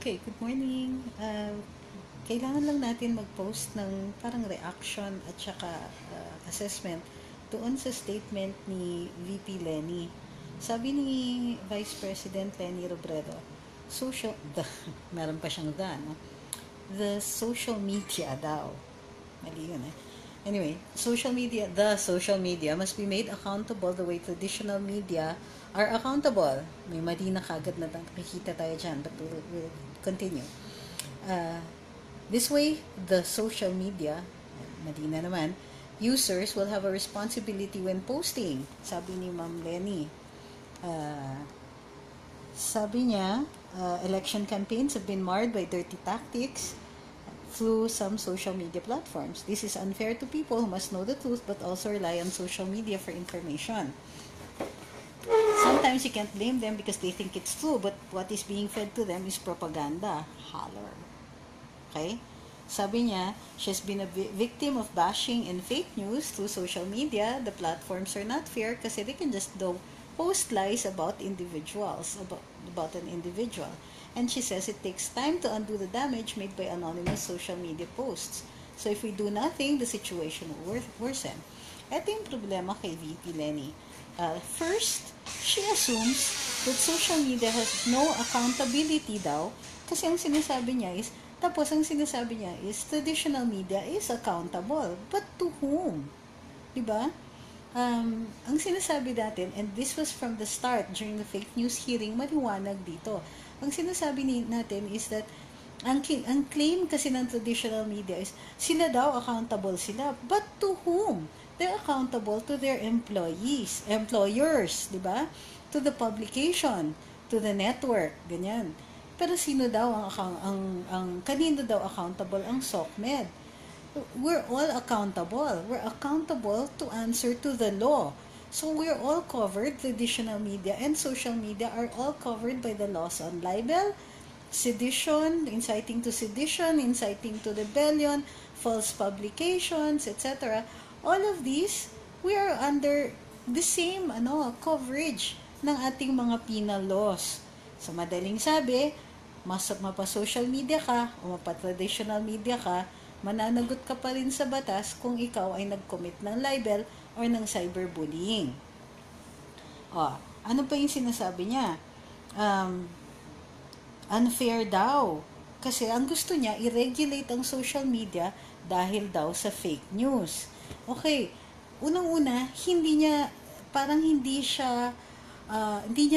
Okay, good morning. Kailangan lang natin mag-post ng parang reaction at saka assessment doon sa statement ni VP Lenny. Sabi ni Vice President Lenny Robredo, meron pa siyang no? The social media daw. Mali yun eh. Anyway, the social media must be made accountable the way traditional media are accountable. May mali na kagad na nakikita tayo dyan, but we'll continue. This way, the social media, mali na naman, users will have a responsibility when posting. Sabi ni Ma'am Lenny. Sabi niya, election campaigns have been marred by dirty tactics through some social media platforms. This is unfair to people who must know the truth but also rely on social media for information. Sometimes you can't blame them because they think it's true, but what is being fed to them is propaganda. Holler. Okay? Sabi niya, she's been a victim of bashing and fake news through social media. The platforms are not fair kasi they can just post lies about individuals, about an individual. And she says it takes time to undo the damage made by anonymous social media posts. So if we do nothing, the situation will worsen. Ito yung problema kay VP Lenny. First, she assumes that social media has no accountability daw kasi ang sinasabi niya is traditional media is accountable. But to whom? Diba? Ang sinasabi natin, and this was from the start during the fake news hearing, maliwanag dito. Ang sinasabi natin is that ang claim kasi ng traditional media is sila daw accountable sila. But to whom? They're accountable to their employers, di ba? To the publication, to the network, ganyan. Pero sino daw kanino daw accountable ang SOCMED? We're all accountable. We're accountable to answer to the law. So we're all covered, traditional media and social media are all covered by the laws on libel, sedition, inciting to sedition, inciting to rebellion, false publications, etc. All of these, we are under the same coverage ng ating mga penal laws. So madaling sabi, mapa-social media ka o mapa-traditional media ka, mananagot ka pa rin sa batas kung ikaw ay nag-commit ng libel or ng cyberbullying. Ano pa yung sinasabi niya? Unfair daw. Kasi ang gusto niya, i-regulate ang social media dahil daw sa fake news. Okay, unang-una, hindi niya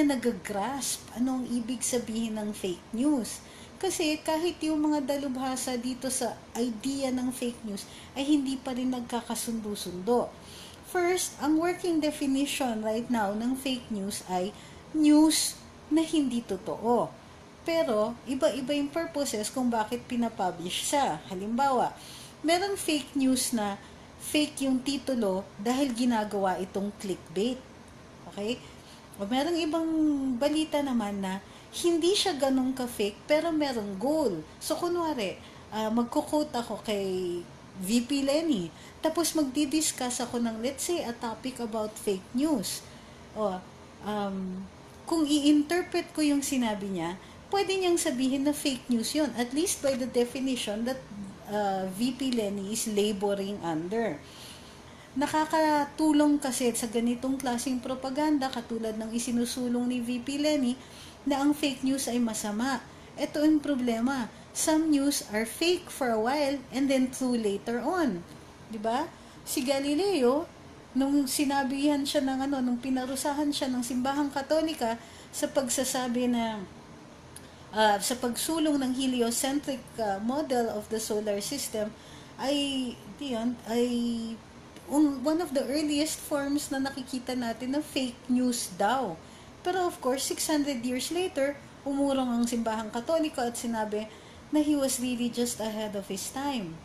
nag-grasp anong ibig sabihin ng fake news. Kasi kahit yung mga dalubhasa dito sa idea ng fake news ay hindi pa rin nagkakasundo-sundo. First, ang working definition right now ng fake news ay news na hindi totoo. Pero, iba-iba yung purposes kung bakit pinapublish siya. Halimbawa, merong fake news na fake yung titulo dahil ginagawa itong clickbait. Okay? O merong ibang balita naman na hindi siya ganun ka-fake pero merong goal. So, kunwari, magko-quote ako kay VP Lenny, tapos magdi-discuss ako ng, let's say, a topic about fake news. Kung i-interpret ko yung sinabi niya, pwede niyang sabihin na fake news yun, at least by the definition that VP Lenny is laboring under. Nakakatulong kasi sa ganitong klaseng propaganda, katulad ng isinusulong ni VP Lenny, na ang fake news ay masama. Ito ang problema. Some news are fake for a while and then true later on. Diba? Si Galileo, nung sinabihan siya nung pinarusahan siya ng simbahang Katolika sa pagsasabi na sa pagsulong ng heliocentric model of the solar system, one of the earliest forms na nakikita natin na fake news daw. Pero of course, 600 years later, umurong ang simbahang Katoliko at sinabi na he was really just ahead of his time.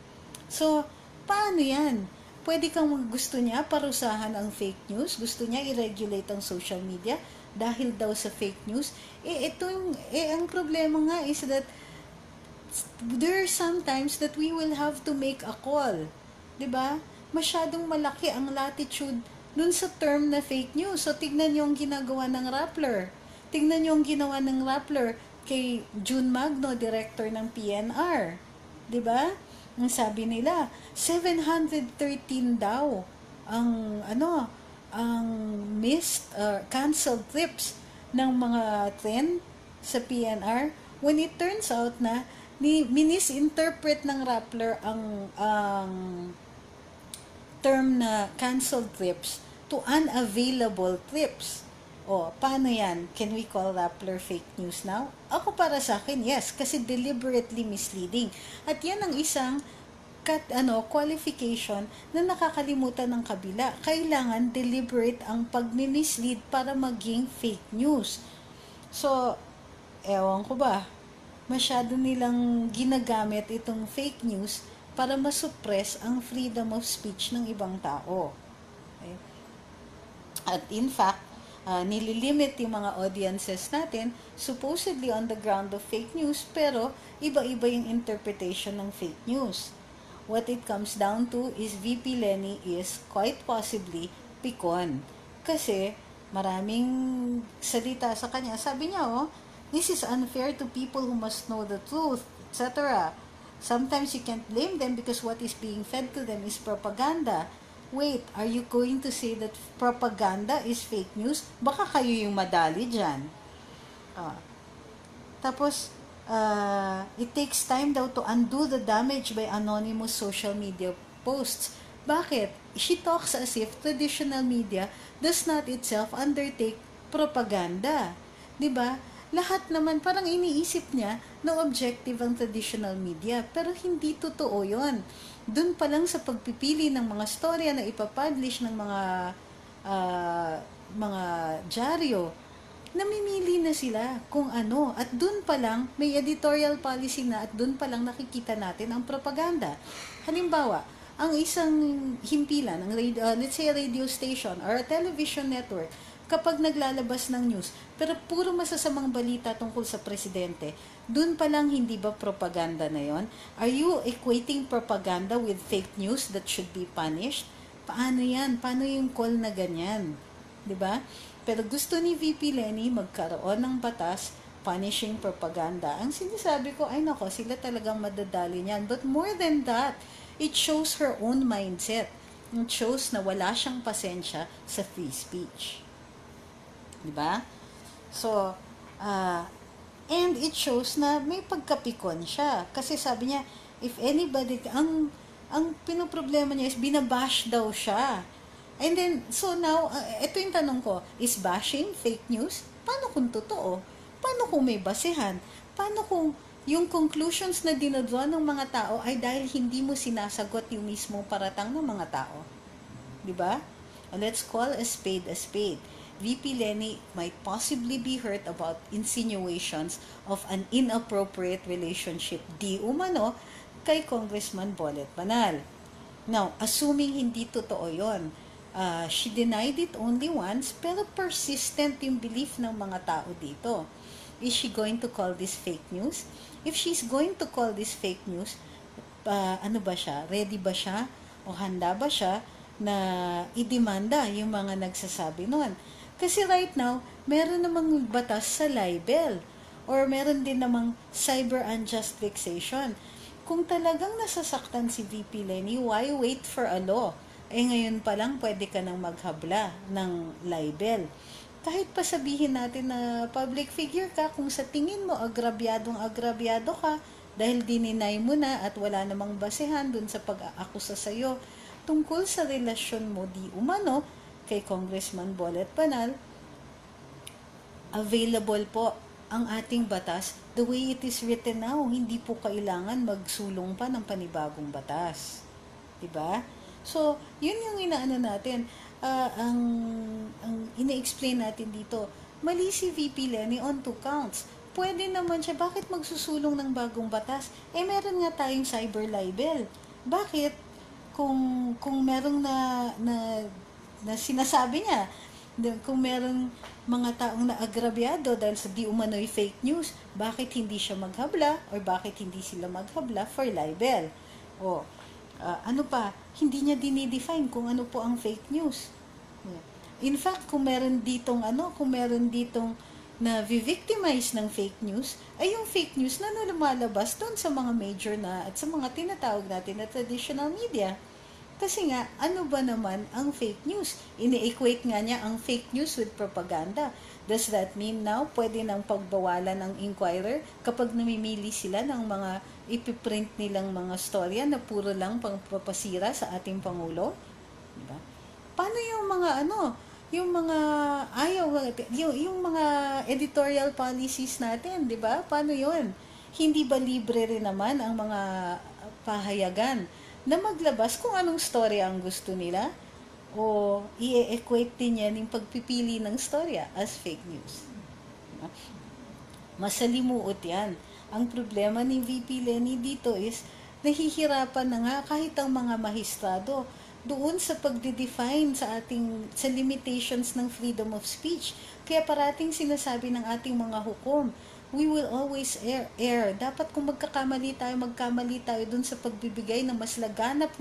So, paano yan? Pwede kang gusto niya parusahan ang fake news, gusto niya i-regulate ang social media dahil daw sa fake news. Ang problema nga is that there are sometimes that we will have to make a call. 'Di ba? Masyadong malaki ang latitude dun sa term na fake news. So, tignan yung ginagawa ng Rappler. kay June Magno, director ng PNR. 'Di ba? Ang sabi nila, 713 daw ang ang missed canceled trips ng mga tren sa PNR, when it turns out na misinterpret ng Rappler ang term na canceled trips to unavailable trips. O, paano yan? Can we call Rappler fake news now? Ako, para sa akin, yes, kasi deliberately misleading. At yan ang isang qualification na nakakalimutan ng kabila. Kailangan deliberate ang pag-mislead para maging fake news. So, ewan ko ba, masyado nilang ginagamit itong fake news para masuppress ang freedom of speech ng ibang tao. Okay? At in fact, nililimit yung mga audiences natin supposedly on the ground of fake news, pero iba-iba yung interpretation ng fake news. What it comes down to is VP Lenny is quite possibly pikon. Kasi maraming salita sa kanya. Sabi niya, this is unfair to people who must know the truth, etc. Sometimes you can't blame them because what is being fed to them is propaganda. Wait, are you going to say that propaganda is fake news? Baka kayo yung madali dyan. Tapos, it takes time daw to undo the damage by anonymous social media posts. Bakit? She talks as if traditional media does not itself undertake propaganda. 'Di ba? Lahat naman parang iniisip niya na objective ang traditional media, pero hindi totoo 'yon. Doon pa lang sa pagpipili ng mga storya na ipapublish ng mga dyaryo, namimili na sila kung ano, at doon pa lang may editorial policy na, at doon pa lang nakikita natin ang propaganda. Halimbawa, ang isang himpilan, let's say a radio station or a television network, kapag naglalabas ng news, pero puro masasamang balita tungkol sa presidente, dun pa lang hindi ba propaganda na yon? Are you equating propaganda with fake news that should be punished? Paano yan? Paano yung call na ganyan? 'Di ba? Pero gusto ni VP Lenny magkaroon ng batas punishing propaganda. Ang sinasabi ko, ay nako, sila talagang madadali niyan. But more than that, it shows her own mindset. It shows na wala siyang pasensya sa free speech. Diba? So, and it shows na may pagkapikon siya. Kasi sabi niya, if anybody, ang pinoproblema niya is binabash daw siya. And then, so now, ito yung tanong ko, is bashing fake news? Paano kung totoo? Paano kung may basehan? Paano kung yung conclusions na dinodraw ng mga tao ay dahil hindi mo sinasagot yung mismong paratang ng mga tao? Diba? Let's call a spade a spade. VP Lenny might possibly be hurt about insinuations of an inappropriate relationship di umano kay Congressman Bolet Banal. Now, assuming hindi totoo yon, she denied it only once, pero persistent yung belief ng mga tao dito. Is she going to call this fake news? If she's going to call this fake news, ano ba siya? Ready ba siya? O handa ba siya na idemanda yung mga nagsasabi nun? Kasi right now, meron namang batas sa libel or meron din namang cyber unjust vexation. Kung talagang nasasaktan si VP Lenny, why wait for a law? Ngayon pa lang pwede ka nang maghabla ng libel. Kahit pa sabihin natin na public figure ka, kung sa tingin mo agrabyado ka dahil dininay mo na at wala namang basehan dun sa pag-aakusa sa'yo tungkol sa relasyon mo di umano kay Congressman Bolet Banal, available po ang ating batas the way it is written now. Hindi po kailangan magsulong pa ng panibagong batas. Diba? So, yun yung inaano natin. Ang ina-explain natin dito, mali si VP Lenny on 2 counts. Pwede naman siya, bakit magsusulong ng bagong batas? Meron nga tayong cyber libel. Bakit? Kung merong na sinasabi niya, kung merong mga taong naagrabyado dahil sa di umano'y fake news, bakit hindi siya maghabla or bakit hindi sila maghabla for libel? O, ano pa, hindi niya dinidefine kung ano po ang fake news. In fact, kung meron ditong na vi-victimize ng fake news ay yung fake news na lumalabas doon sa mga major na at sa mga tinatawag natin na traditional media. Kasi nga, ano ba naman ang fake news? Ini-equate nga niya ang fake news with propaganda. Does that mean now, pwede nang pagbawalan ng Inquirer kapag namimili sila ng mga ipiprint nilang mga storya na puro lang pangpapasira sa ating Pangulo? Diba? Paano yung mga yung mga yung mga editorial policies natin, 'di ba? Paano 'yon? Hindi ba libre rin naman ang mga pahayagan na maglabas kung anong story ang gusto nila? O i-equate din yan yung pagpipili ng storya as fake news? Masalimuot yan. Ang problema ni VP Lenny dito is nahihirapan na nga kahit ang mga mahistrado doon sa pagde-define sa limitations ng freedom of speech. Kaya parating sinasabi ng ating mga hukom, we will always err. Dapat kung magkamali tayo dun sa pagbibigay ng mas laganap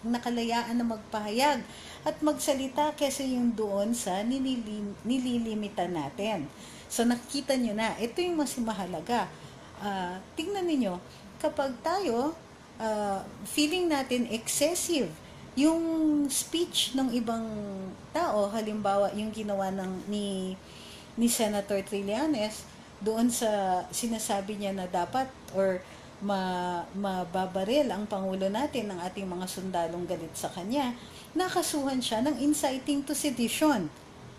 na kalayaan na magpahayag at magsalita kaysa yung doon sa nililimita natin. So nakikita nyo na, ito yung mas mahalaga. Tingnan niyo kapag tayo feeling natin excessive yung speech ng ibang tao, halimbawa yung ginawa ni Senator Trillanes doon sa sinasabi niya na dapat or mababaril ang Pangulo natin ng ating mga sundalong galit sa kanya, nakasuhan siya ng inciting to sedition.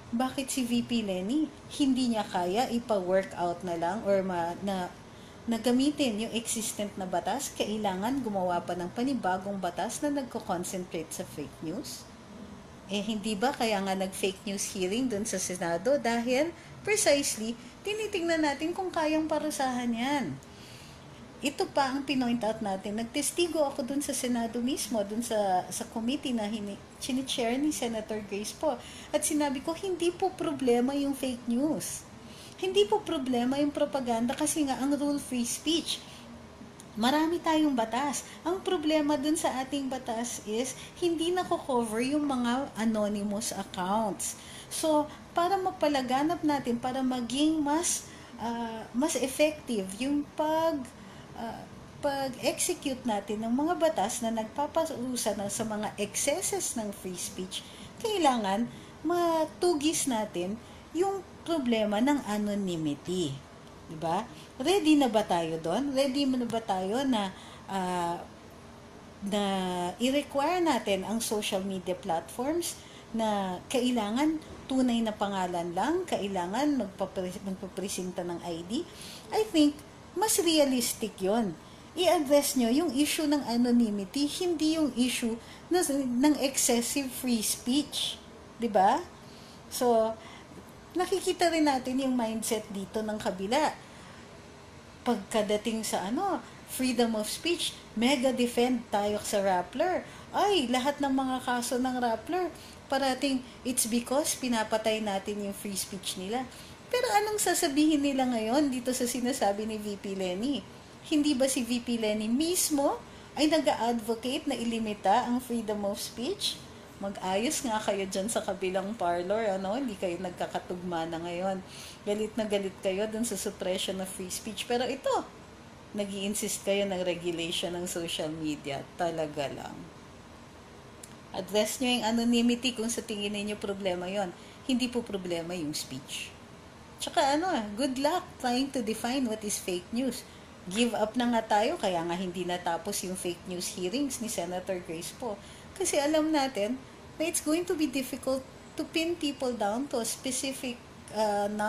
Bakit si VP Lenny hindi niya kaya ipa-workout na lang or na gamitin yung existent na batas, kailangan gumawa pa ng panibagong batas na nagko-concentrate sa fake news? Hindi ba kaya nga nag-fake news hearing dun sa Senado? Dahil precisely, tinitingnan natin kung kayang parusahan yan. Ito pa ang pinoint out natin. Nagtestigo ako dun sa Senado mismo, dun sa committee na chini-chair ni Senator Grace po. At sinabi ko, hindi po problema yung fake news. Hindi po problema yung propaganda kasi nga ang rule free speech. Marami tayong batas. Ang problema dun sa ating batas is hindi nako-cover yung mga anonymous accounts. So, para mapalaganap natin, para maging mas effective yung pag-execute natin ng mga batas na nagpaparusa sa mga excesses ng free speech, kailangan matugis natin yung problema ng anonymity. Diba? Ready na ba tayo doon? Ready na ba tayo na i-require natin ang social media platforms na kailangan tunay na pangalan lang, kailangan magpapresenta ng ID? I think, mas realistic yon. I-address nyo yung issue ng anonymity, hindi yung issue ng excessive free speech. Diba? So, nakikita rin natin yung mindset dito ng kabila. Pagkadating sa freedom of speech, mega defend tayo sa Rappler. Ay, lahat ng mga kaso ng Rappler, parating it's because pinapatay natin yung free speech nila. Pero anong sasabihin nila ngayon dito sa sinasabi ni VP Lenny? Hindi ba si VP Lenny mismo ay nag-a-advocate na ilimita ang freedom of speech? Mag-ayos nga kayo dyan sa kabilang parlor, hindi kayo nagkakatugma na ngayon. Galit na galit kayo dun sa suppression of free speech. Pero ito, nag-i-insist kayo ng regulation ng social media. Talaga lang. Address nyo yung anonymity kung sa tingin ninyo problema yon. Hindi po problema yung speech. Tsaka good luck trying to define what is fake news. Give up na nga tayo, kaya nga hindi natapos yung fake news hearings ni Senator Grace po. Kasi alam natin na it's going to be difficult to pin people down to a specific an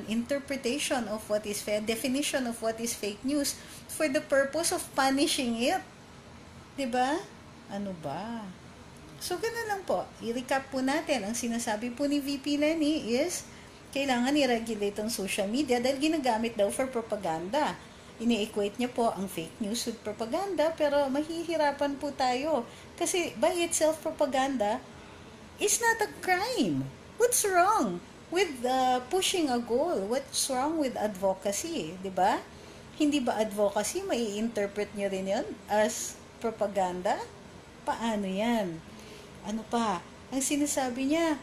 interpretation of what is definition of what is fake news for the purpose of punishing it. 'Di ba? Ano ba? So, ganun lang po. I-recap po natin. Ang sinasabi po ni VP Lenny is kailangan i-regulate ang social media dahil ginagamit daw for propaganda. Ini-equate niya po ang fake news with propaganda, pero mahihirapan po tayo. Kasi by itself, propaganda is not a crime. What's wrong with pushing a goal? What's wrong with advocacy? Diba? Hindi ba advocacy, mai-interpret niyo rin yun as propaganda? Paano yan? Ano pa? Ang sinasabi niya,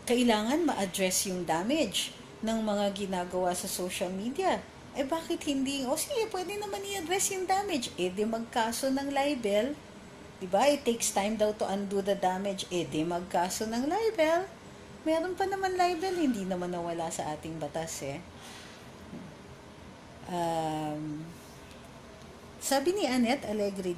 kailangan ma-address yung damage ng mga ginagawa sa social media. Bakit hindi? Sige, pwede naman i-address yung damage. Di magkaso ng libel. Diba? It takes time daw to undo the damage. Di magkaso ng libel. Meron pa naman libel, hindi naman nawala sa ating batas Sabi ni Annette Alegre,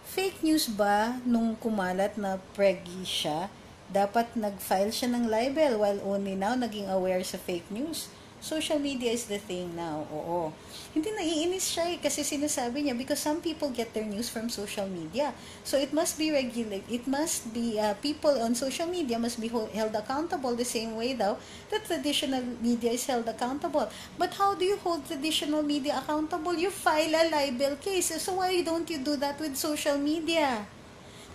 fake news ba nung kumalat na preggy siya? Dapat nag-file siya ng libel while only now naging aware sa fake news. Social media is the thing now. Oo. Hindi, naiinis siya kasi sinasabi niya because some people get their news from social media. So it must be regulated. It must be people on social media must be held accountable the same way daw that traditional media is held accountable. But how do you hold traditional media accountable? You file a libel case. So why don't you do that with social media?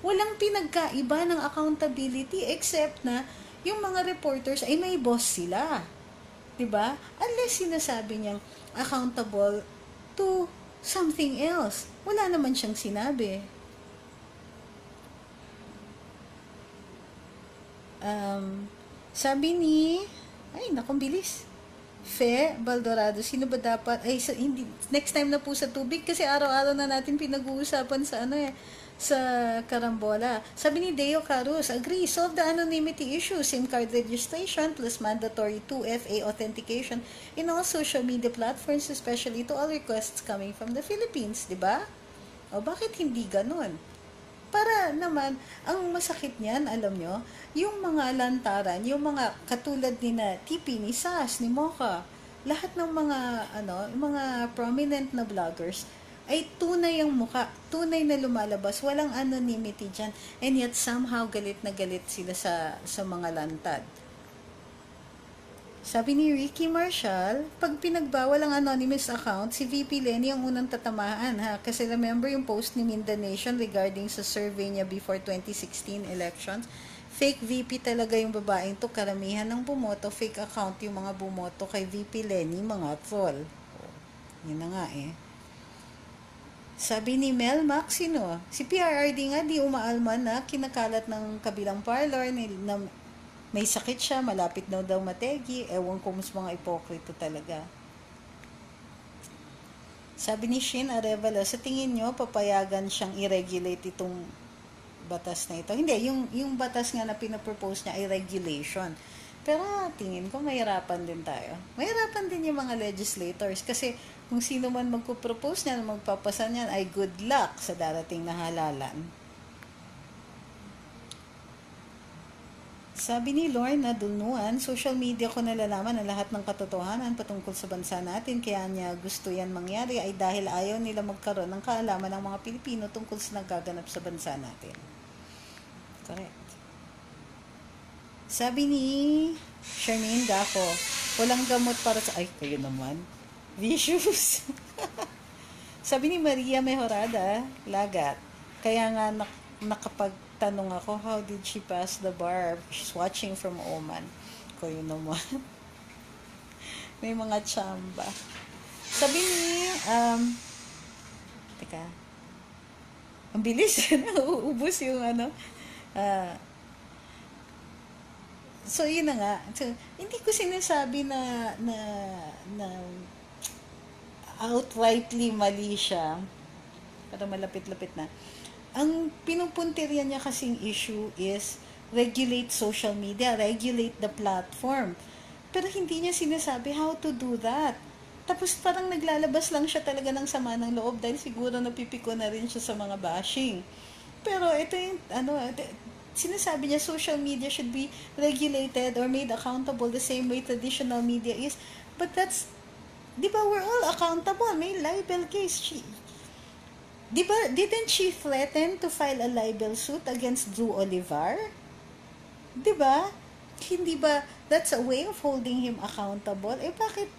Walang pinagkaiba ng accountability except na yung mga reporters ay may boss sila. Diba? Unless sinasabi niyang accountable to something else. Wala naman siyang sinabi. Sabi ni, nakong bilis. Fe Baldorado, sino ba dapat? Hindi, next time na po sa tubig kasi araw-araw na natin pinag-uusapan sa sa Karambola. Sabi ni Deo Carus, agree, solve the anonymity issue, SIM card registration plus mandatory 2FA authentication in all social media platforms, especially to all requests coming from the Philippines, di ba? Bakit hindi ganun? Para naman, ang masakit niyan, alam nyo, yung mga lantaran, yung mga katulad ni na TP, ni Sas, ni Mocha, lahat ng mga, yung mga prominent na vloggers, ay tunay ang muka, tunay na lumalabas, walang anonymity dyan, and yet somehow galit na galit sila sa mga lantad. Sabi ni Ricky Marshall, pag pinagbawal ang anonymous account, si VP Lenny ang unang tatamaan kasi remember yung post ni Minda Nation regarding sa survey niya before 2016 elections, fake VP talaga yung babaeng to, karamihan ng bumoto, fake account yung mga bumoto kay VP Lenny, mga troll. Yun na nga Sabi ni Mel Maxino, si PRRD nga di umaalman na kinakalat ng kabilang parlor na may sakit siya, malapit daw mategi, ewan ko mas mga ipokrito talaga. Sabi ni Shin Arevalo, sa tingin nyo, papayagan siyang i-regulate itong batas na ito? Hindi, yung batas nga na pinapropose niya ay regulation. Pero tingin ko mahirapan din tayo. Mahirapan din yung mga legislators kasi kung sino man magpo-propose niyan, magpapasa niyan ay good luck sa darating na halalan. Sabi ni Lorna Dulnuan, social media ko nalalaman ang lahat ng katotohanan patungkol sa bansa natin, kaya niya gusto yan mangyari ay dahil ayaw nila magkaroon ng kaalaman ng mga Pilipino tungkol sa nagaganap sa bansa natin. Correct. Sabi ni Charmaine Daco, walang gamot para sa... Ay, kayo naman. Vicious. Sabi ni Maria Mejorada, lagat. Kaya nga nakapagtanong ako, how did she pass the bar? She's watching from Oman. Kayo naman. May mga tsamba. Sabi ni, teka, ang bilis, uubos yung so, yun na nga. So, hindi ko sinasabi na outrightly mali siya. Pero malapit-lapit na. Ang pinupuntirya niya kasing issue is regulate social media, regulate the platform. Pero hindi niya sinasabi how to do that. Tapos parang naglalabas lang siya talaga ng sama ng loob dahil siguro napipiko na rin siya sa mga bashing. Pero ito yung, sinasabi niya social media should be regulated or made accountable the same way traditional media is. But that's, di ba, we're all accountable. May libel case. Di ba, didn't she threaten to file a libel suit against Drew Olivar? Di ba? Hindi ba, that's a way of holding him accountable? Bakit?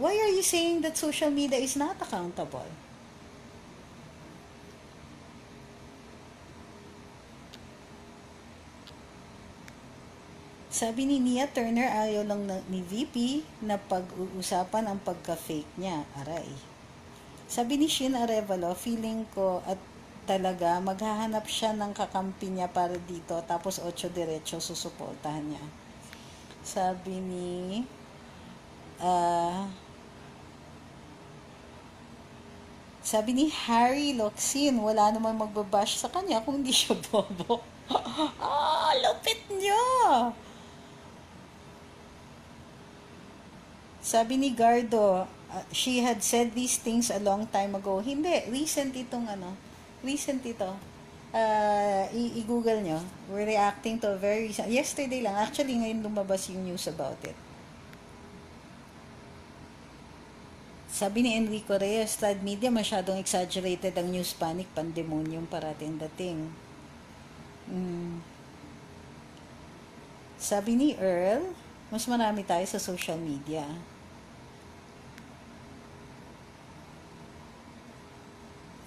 Why are you saying that social media is not accountable? Sabi ni Nia Turner, ayaw lang ni VP na pag-uusapan ang pagka-fake niya. Aray. Sabi ni Shin Arevalo, feeling ko at talaga, maghahanap siya ng kakampi niya para dito, tapos 8 diretso susuportahan niya. Sabi ni ah sabi ni Harry Locsin, wala naman magbabash sa kanya kung hindi siya bobo. Lupit niya! Sabi ni Gardo, she had said these things a long time ago. Hindi, recent ito. I-google nyo. We're reacting to a very recent, yesterday lang. Actually, ngayon lumabas yung news about it. Sabi ni Enrico Reyes, Strad Media, masyadong exaggerated ang news panic, pandemonium parating dating. Sabi ni Earl, mas marami tayo sa social media.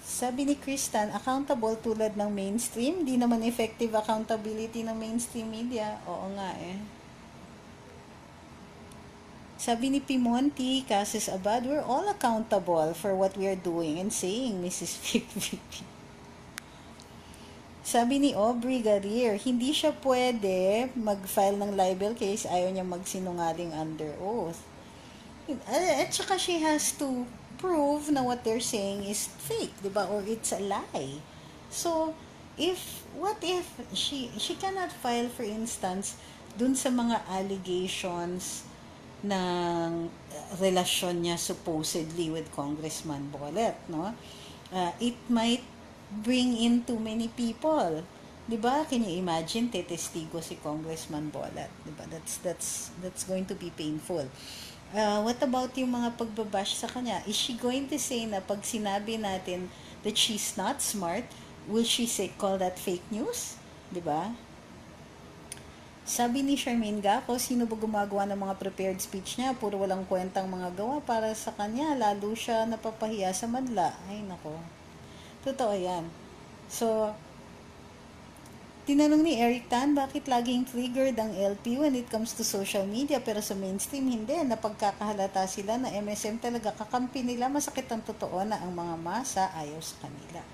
Sabi ni Kristan, accountable tulad ng mainstream, di naman effective accountability ng mainstream media. Oo nga eh. Sabi ni Pimonti, Casis Abad, we're all accountable for what we are doing and saying, Mrs. VP. Sabi ni Aubrey Garir, hindi siya pwede mag-file ng libel case, ayaw niya magsinungaling under oath. At saka she has to prove na what they're saying is fake, diba? Or it's a lie. So, what if she cannot file, for instance, dun sa mga allegations ng relasyon niya supposedly with Congressman Bolet, no? It might bring in too many people. Diba? Can you imagine tetestigo si Congressman Bolet? Diba? That's going to be painful. What about yung mga pagbabash sa kanya? Is she going to say na pag sinabi natin that she's not smart, will she call that fake news? Diba? Sabi ni Charmaine Gaco, sino ba gumagawa ng mga prepared speech niya? Puro walang kwentang mga gawa para sa kanya. Lalo siya napapahiya sa madla. Ay, nako. Totoo yan. So, tinanong ni Eric Tan, bakit laging triggered ang LP when it comes to social media pero sa mainstream hindi, napagkakahalata sila na MSM talaga kakampi nila, masakit ang totoo na ang mga masa ayaw sa kanila.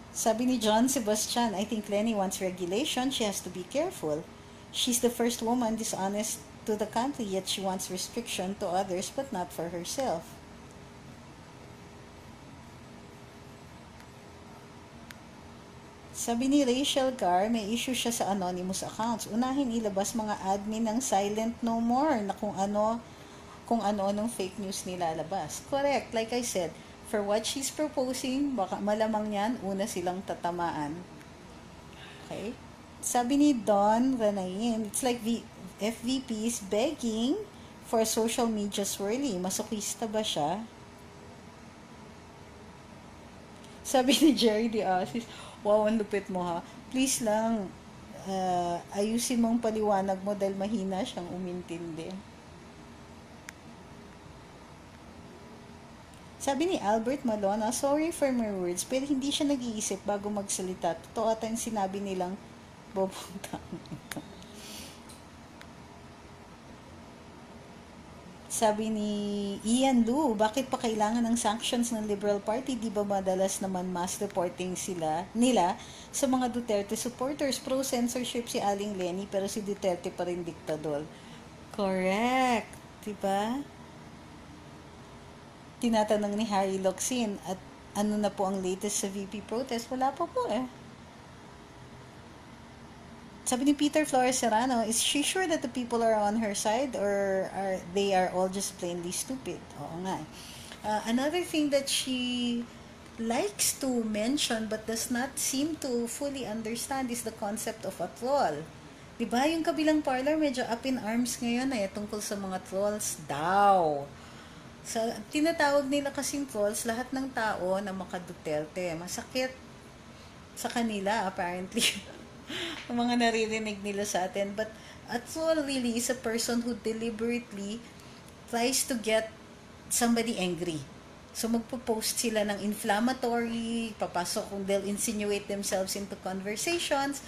Sabi ni John Sebastian, I think Lenny wants regulation, she has to be careful. She's the first woman dishonest to the country, yet she wants restriction to others but not for herself. Sabi ni Rachel Gar, may issue siya sa anonymous accounts. Unahin ilabas mga admin ng silent no more na kung ano-anong fake news nilalabas. Correct, like I said, for what she's proposing, baka malamang yan, una silang tatamaan. Okay? Sabi ni Don Ranain, it's like FVP is begging for social media swirly. Masokista ba siya? Sabi ni Jerry De Asis, wow, ang lupit mo ha. Please lang, ayusin mong paliwanag mo dahil mahina siyang umintindi. Sabi ni Albert Malona, sorry for my words, pero hindi siya nag-iisip bago magsalita. Totoo ata yung sinabi nilang bobong tao. Sabi ni Ian Lu, bakit pa kailangan ng sanctions ng Liberal Party? Di ba madalas naman mass reporting nila sa mga Duterte supporters? Pro-censorship si Aling Lenny pero si Duterte pa rin diktador. Correct. Diba? Tinatanong ni Harry Locsin, at ano na po ang latest sa VP protest? Wala pa po eh. Sabi ni Peter Flores Serrano, is she sure that the people are on her side or they are all just plainly stupid? Oo nga. Another thing that she likes to mention but does not seem to fully understand is the concept of a troll. Diba? Yung kabilang parlor medyo up in arms ngayon eh, tungkol sa mga trolls daw. Tinatawag nila kasing trolls lahat ng tao na maka-Duterte. Masakit sa kanila apparently. Ang mga naririnig nila sa atin. But a troll really is a person who deliberately tries to get somebody angry. So magpo-post sila ng inflammatory, papasok kung they'll insinuate themselves into conversations.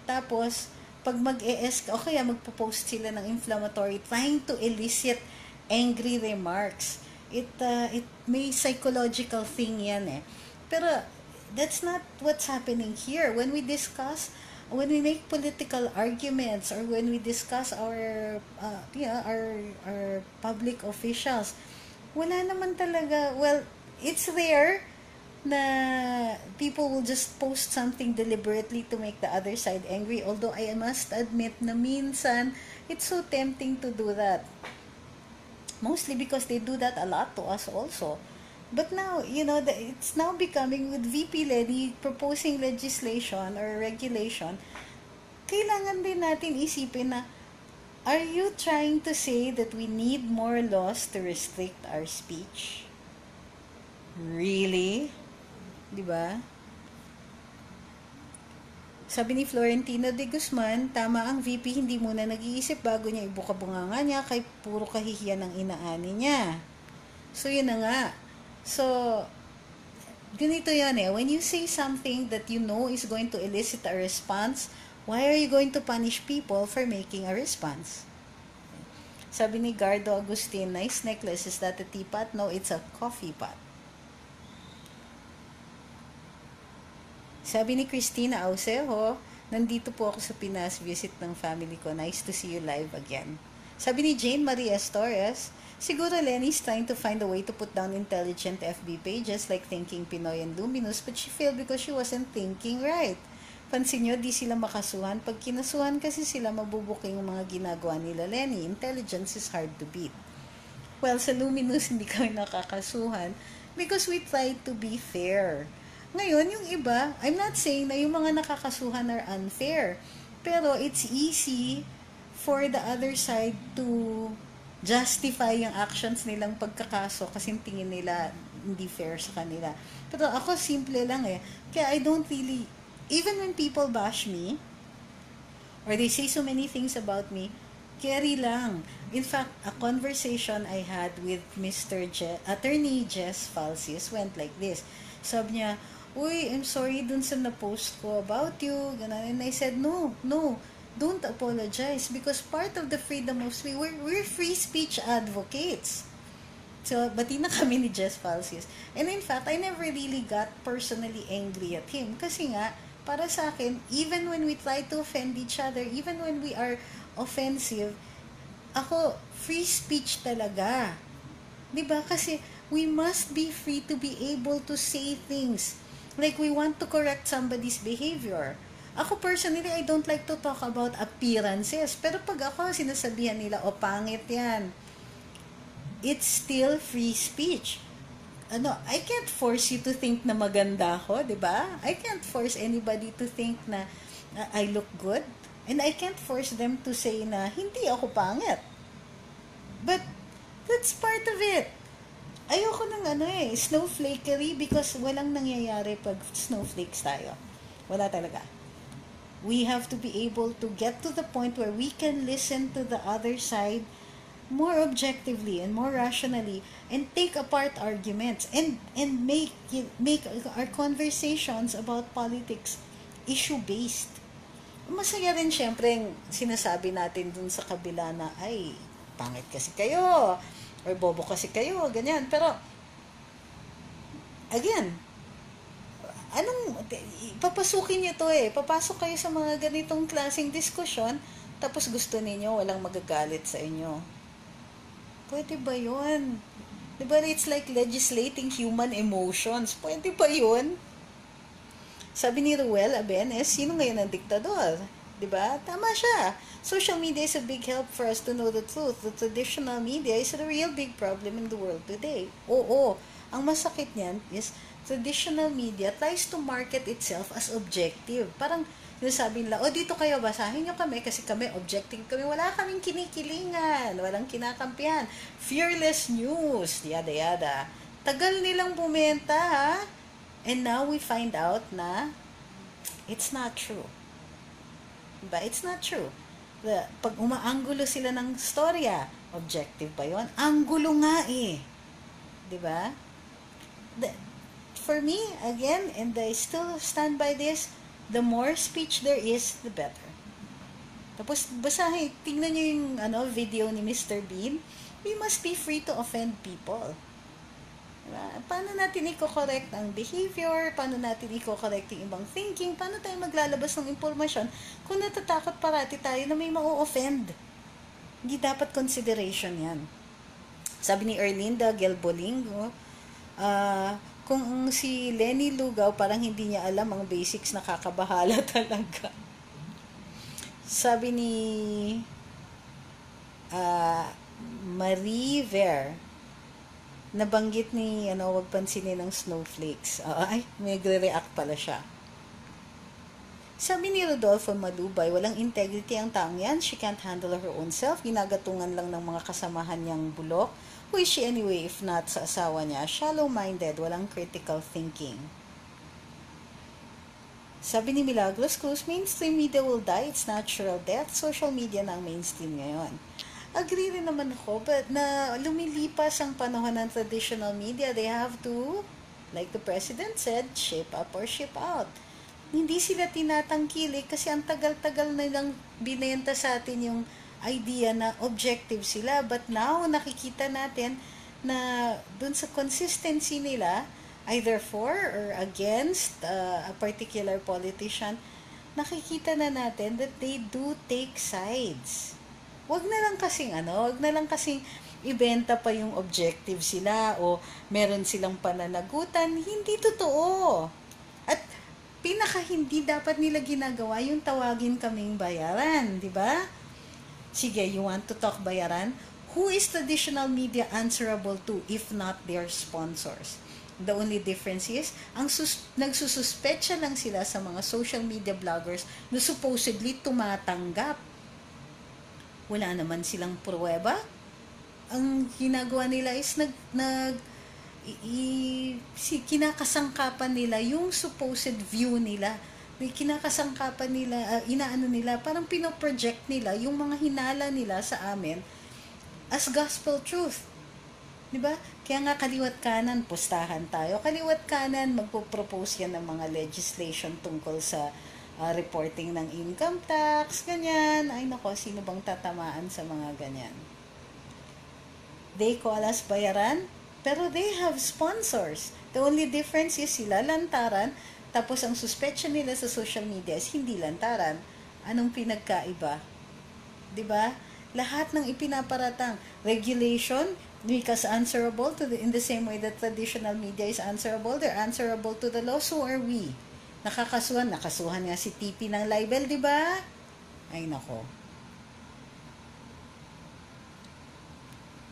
Tapos, pag o kaya magpo-post sila ng inflammatory, trying to elicit angry remarks. It may psychological thing yan eh. Pero that's not what's happening here. When we make political arguments, or when we discuss our public officials, wala naman talaga, well, it's rare na people will just post something deliberately to make the other side angry. Although I must admit na minsan, it's so tempting to do that. Mostly because they do that a lot to us also. But now, it's now becoming, with VP Lenny proposing legislation or regulation, kailangan din natin isipin na, are you trying to say that we need more laws to restrict our speech? Really? Diba? Sabi ni Florentino de Guzman, tama ang VP, hindi muna nag-iisip bago niya ibuka-bunganga niya kay puro kahihiyan ng inaani niya. So, yun na nga. So, ganito yan eh. When you say something that you know is going to elicit a response, why are you going to punish people for making a response? Sabi ni Gardo Agustin, nice necklace. Is that a teapot? No, it's a coffee pot. Sabi ni Christina Ausejo, nandito po ako sa Pinas, visit ng family ko. Nice to see you live again. Sabi ni Jane Maria Torres, siguro Lenny's trying to find a way to put down intelligent FB pages like Thinking Pinoy and Luminous, but she failed because she wasn't thinking right. Pansin nyo, di sila makasuhan. Pag kinasuhan kasi sila, mabubuking yung mga ginagawa nila Lenny. Intelligence is hard to beat. Well, sa Luminous, hindi kami nakakasuhan because we try to be fair. Ngayon, yung iba, I'm not saying na yung mga nakakasuhan are unfair. Pero it's easy for the other side to justify yung actions nilang pagkakaso kasi tingin nila hindi fair sa kanila. Pero ako, simple lang eh. Kaya I don't really, even when people bash me, or they say so many things about me, carry lang. In fact, a conversation I had with Attorney Jess Falsis went like this. Sabi niya, uy, I'm sorry dun sa na-post ko about you. Ganun. And I said, no, don't apologize because part of the freedom of speech, we're free speech advocates. So, bati na kami ni Jess Falsis. And in fact, I never really got personally angry at him. Kasi nga, para sa akin, even when we try to offend each other, even when we are offensive, ako, free speech talaga. Diba? Kasi we must be free to be able to say things. Like we want to correct somebody's behavior. Ako personally, I don't like to talk about appearances. Pero pag ako, sinasabihan nila, o pangit yan, it's still free speech. I can't force you to think na maganda ako, di ba? I can't force anybody to think na I look good. And I can't force them to say na hindi ako pangit. But that's part of it. Ayoko ng snowflakery because walang nangyayari pag snowflakes tayo. Wala talaga. We have to be able to get to the point where we can listen to the other side more objectively and more rationally and take apart arguments and make our conversations about politics issue-based. Masaya rin syempre yung sinasabi natin dun sa kabila na, ay, pangit kasi kayo, or bobo kasi kayo, ganyan. Pero, again, papasukin nyo to eh. Papasok kayo sa mga ganitong klaseng diskusyon, tapos gusto ninyo, walang magagalit sa inyo. Pwede ba yun? Diba, it's like legislating human emotions. Pwede ba yun? Sabi ni Ruel Abenes, sino ngayon ang diktador? Diba? Tama siya. Social media is a big help for us to know the truth. The traditional media is a real big problem in the world today. Oo. Ang masakit niyan is traditional media tries to market itself as objective. Parang sabi nila, dito kayo, basahin nyo kami kasi kami objective kami. Wala kaming kinikilingan. Walang kinakampihan. Fearless news. Yada yada. Tagal nilang bumenta ha. And now we find out na it's not true. Diba? It's not true. Pag umaanggulo sila ng storya, objective ba yun? Anggulo nga eh. Diba? For me, again, and I still stand by this, the more speech there is, the better. Tapos, tingnan nyo yung video ni Mr. Bean. We must be free to offend people. Paano natin i-correct ang behavior? Paano natin i-correct yung ibang thinking? Paano tayo maglalabas ng impormasyon kung natatakot parati tayo na may ma-offend? Hindi dapat consideration yan. Sabi ni Erlinda Gelbolingo, kung si Lenny Lugaw parang hindi niya alam ang basics, nakakabahala talaga. Sabi ni Marie Ver, nabanggit ni wag pansinin ng snowflakes. Ay, may react pala siya. Sabi ni Rodolfo Malubay, walang integrity ang taong yan. She can't handle her own self. Ginagatungan lang ng mga kasamahan niyang bulok. Who is she anyway if not sa asawa niya? Shallow-minded, walang critical thinking. Sabi ni Milagros Cruz, mainstream media will die. It's natural death. Social media na ang mainstream ngayon. Agree rin naman ako, but na lumilipas ang panahon ng traditional media, they have to, like the President said, shape up or ship out. Hindi sila tinatangkilik kasi ang tagal-tagal na lang binenta sa atin yung idea na objective sila. But now, nakikita natin na dun sa consistency nila, either for or against a particular politician, nakikita na natin that they do take sides. Wag na lang kasing ibenta pa yung objective sila o meron silang pananagutan. Hindi totoo. At pinaka hindi dapat nila ginagawa yung tawagin kaming bayaran, di ba? Sige, you want to talk bayaran? Who is traditional media answerable to if not their sponsors? The only difference is, nagsususpetsya lang sila sa mga social media bloggers na supposedly tumatanggap. Wala naman silang pruweba. Ang ginagawa nila is kinakasangkapan nila yung supposed view nila. Kinakasangkapan nila, inaano nila, parang pinoproject nila yung mga hinala nila sa amin as gospel truth. Diba? Kaya nga kaliwat kanan, pustahan tayo. Kaliwat kanan, magpo-propose yan ng mga legislation tungkol sa reporting ng income tax, ganyan. Ay nako, sino bang tatamaan sa mga ganyan? They call us bayaran, pero they have sponsors. The only difference is sila lantaran, tapos ang suspicion nila sa social media is hindi lantaran. Anong pinagkaiba? Diba? Lahat ng ipinaparatang regulation, make us answerable in the same way that traditional media is answerable. They're answerable to the law, so are we. Nakasuhan nga si TP ng libel, di ba? Ay nako.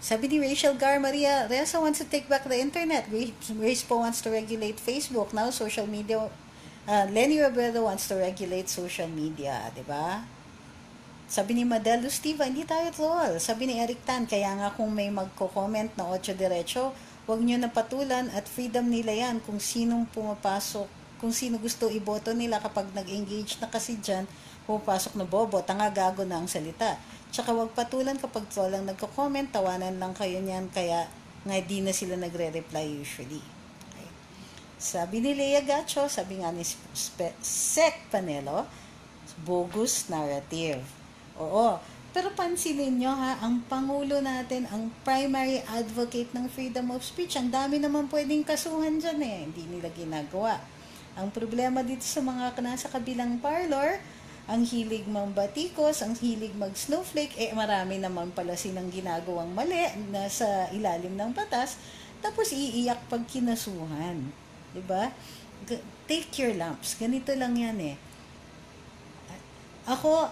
Sabi ni Rachel Gar Maria, Reza wants to take back the internet. Grace Po wants to regulate Facebook. Now social media, Lenny Robredo wants to regulate social media, di ba? Sabi ni Madel Lustiva, hindi tayo troll. Sabi ni Eric Tan, kaya nga kung may magko-comment na 8 diretso, huwag nyo napatulan at freedom nila yan kung sinong pumapasok, kung sino gusto iboto nila kapag nag-engage na kasi dyan, pumapasok na bobo, tanga gago na ang salita. Tsaka huwag patulan kapag troll lang nagko-comment, tawanan lang kayo niyan, kaya nga di na sila nagre-reply usually. Okay. Sabi ni Lea Gacho, sabi nga ni Sec Panelo, bogus narrative. Oo. Pero pansinin nyo ha, ang Pangulo natin, ang primary advocate ng freedom of speech, ang dami naman pwedeng kasuhan dyan eh. Hindi nila ginagawa. Ang problema dito sa mga nasa kabilang parlor, ang hilig mambatikos, ang hilig mag-snowflake, marami naman pala silang ginagawang mali na sa ilalim ng batas, tapos iiyak pag kinasuhan. Diba? Take your lumps. Ganito lang yan eh. Ako,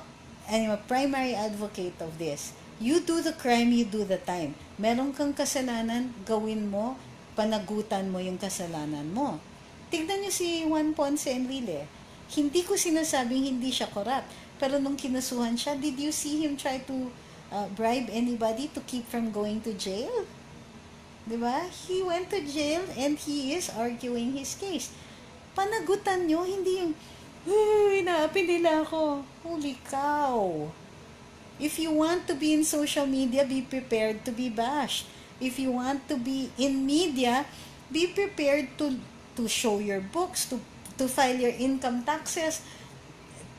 I'm a primary advocate of this. You do the crime, you do the time. Meron kang kasalanan, gawin mo, panagutan mo yung kasalanan mo. Tignan niyo si Juan Ponce Enrile. Hindi ko sinasabing hindi siya corrupt. Pero nung kinasuhan siya, did you see him try to bribe anybody to keep from going to jail? Diba? He went to jail and he is arguing his case. Panagutan nyo, hindi yung inaapin nila ako. Holy cow. If you want to be in social media, be prepared to be bashed. If you want to be in media, be prepared to show your books, to file your income taxes,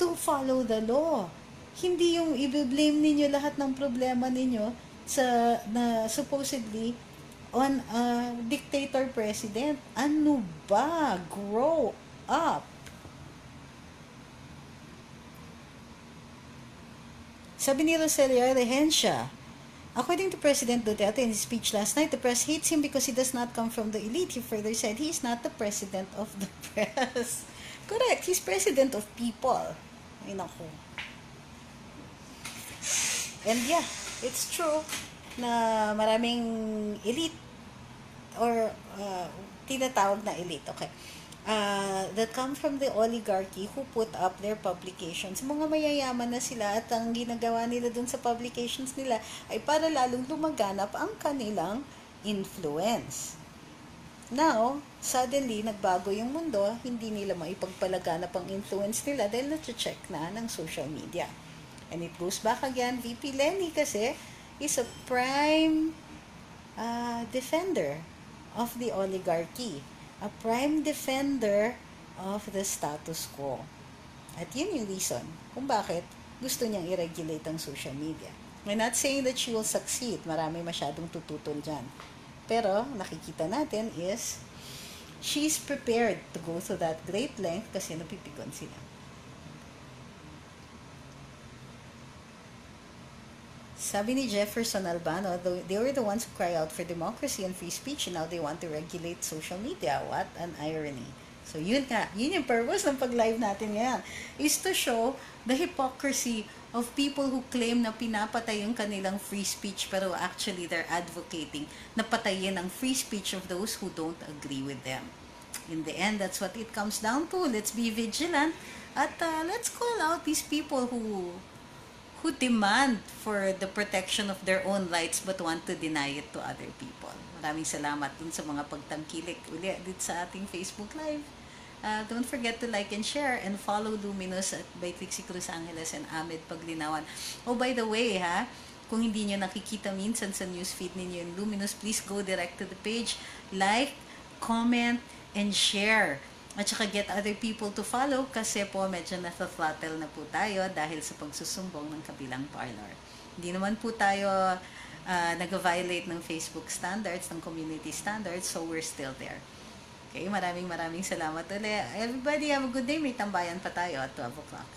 to follow the law. Hindi yung i-blame ninyo lahat ng problema ninyo na supposedly on a dictator president. Ano ba? Grow up. Sabi ni Rosario Rehencia, according to President Duterte in his speech last night, the press hates him because he does not come from the elite. He further said he is not the president of the press. Correct, he's president of people. Ay naku. And yeah, it's true na maraming elite or tinatawag na elite, okay, that come from the oligarchy who put up their publications. Mga mayayaman na sila at ang ginagawa nila dun sa publications nila ay para lalong lumaganap ang kanilang influence. Now, suddenly, nagbago yung mundo, hindi nila maipagpalaganap ang influence nila dahil na-check na ng social media. And it goes back again, VP Lenny kasi is a prime defender of the oligarchy. A prime defender of the status quo. At yun yung reason kung bakit gusto niyang i-regulate ang social media. I'm not saying that she will succeed. Marami masyadong tututol dyan. Pero, nakikita natin is, she's prepared to go to that great length kasi napipigon sila. Sabi ni Jefferson Albano, they were the ones who cry out for democracy and free speech and now they want to regulate social media. What an irony. So yun nga, yun yung purpose ng pag-live natin ngayon, is to show the hypocrisy of people who claim na pinapatay yung kanilang free speech pero actually they're advocating na patayin ang free speech of those who don't agree with them. In the end, that's what it comes down to. Let's be vigilant at let's call out these people who demand for the protection of their own rights but want to deny it to other people. Maraming salamat dun sa mga pagtangkilik uli dito sa ating Facebook Live. Don't forget to like and share and follow Luminous at by Trixie Cruz Angeles and Ahmed Paglinawan. Oh, by the way, kung hindi nyo nakikita minsan sa newsfeed ninyo yung Luminous, please go direct to the page, like, comment, and share. At saka get other people to follow kasi po medyo nasa-throttle na po tayo dahil sa pagsusumbong ng kabilang parlor. Hindi naman po tayo nag-violate ng Facebook standards, ng community standards, so we're still there. Okay, maraming salamat ulit. Everybody have a good day. May tambayan pa tayo at 12 o'clock.